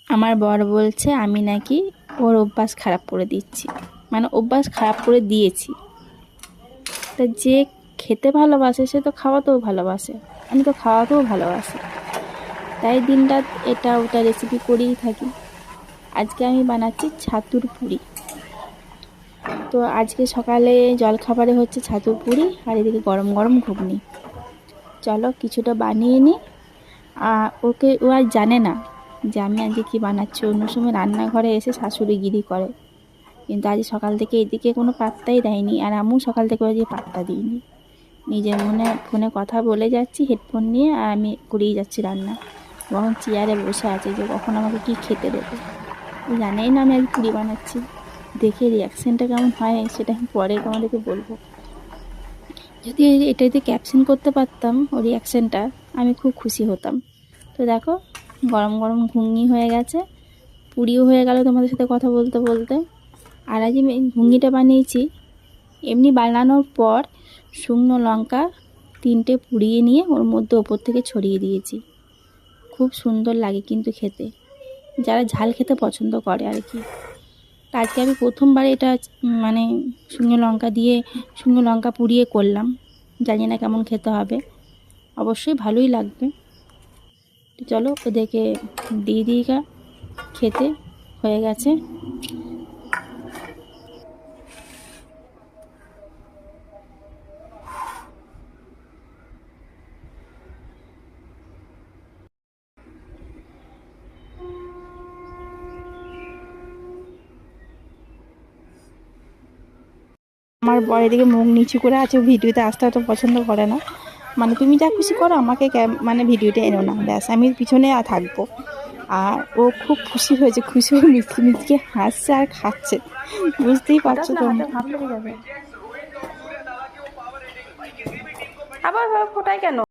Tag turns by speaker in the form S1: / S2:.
S1: আমার বর বলছে আমি নাকি ওর অভ্যাস খারাপ করে দিচ্ছি, মানে অভ্যাস খারাপ করে দিয়েছি। তা যে খেতে ভালোবাসে সে তো খাওয়াতেও ভালোবাসে, আমি তো খাওয়াতেও ভালোবাসি, তাই দিনরাত এটা ওটা রেসিপি করেই থাকি। আজকে আমি বানাচ্ছি ছাতুর পুরি। তো আজকে সকালে জলখাবারে হচ্ছে ছাতুর পুরি, আর এদিকে গরম গরম ঘুগনি। চলো কিছুটা বানিয়ে নিই। ও আর জানে না যে আমি আজকে কী বানাচ্ছি। অন্য সময় রান্নাঘরে এসে শাশুড়িগিরি করে, কিন্তু আজ সকাল থেকে এদিকে কোনো পাত্তাই দেয়নি, আর আমিও সকাল থেকে আজকে পাত্তা দিইনি। নিজের মনে ফোনে কথা বলে যাচ্ছি হেডফোন নিয়ে, আর আমি করেই যাচ্ছি রান্না। কখন চেয়ারে বসে আছে যে কখন আমাকে কী খেতে দেবে। জানেই না আমি আজ পুরি বানাচ্ছি। দেখে রিয়াকশানটা কেমন হয় সেটা আমি পরে তোমাদেরকে বলবো। যদি এটাতে ক্যাপশন করতে পারতাম ওর রিয়াকশানটা, আমি খুব খুশি হতাম। তো দেখো গরম গরম ঘুগনি হয়ে গেছে, পুরিও হয়ে গেল তোমাদের সাথে কথা বলতে বলতে। আর আজ আমি ঘুগনিটা বানিয়েছি এমনি বানানোর পর শুকনো লঙ্কা 3টে পুড়িয়ে নিয়ে ওর মধ্যে ওপর থেকে ছড়িয়ে দিয়েছি। খুব সুন্দর লাগে কিন্তু খেতে, যারা ঝাল খেতে পছন্দ করে আর কি। আজকে আমি প্রথমবার এটা মানে শুকনো লঙ্কা পুড়িয়ে করলাম। জানি না কেমন খেতে হবে, অবশ্যই ভালোই লাগবে। তো চলো ওদেরকে দিয়ে দিই খেতে। হয়ে গেছে। আমার বর এদিকে মুখ নিচু করে আছে, ভিডিওতে আসতে অত পছন্দ করে না। মানে তুমি যা খুশি করো, আমাকে মানে ভিডিওতে এনো না, ব্যাস আমি পিছনে থাকবো। আর ও খুব খুশি হয়েছে, খুশি হয়ে মিচকি মিচকে হাসছে আর খাচ্ছে, বুঝতেই পারছো তো।
S2: আবার ফোটাই কেন?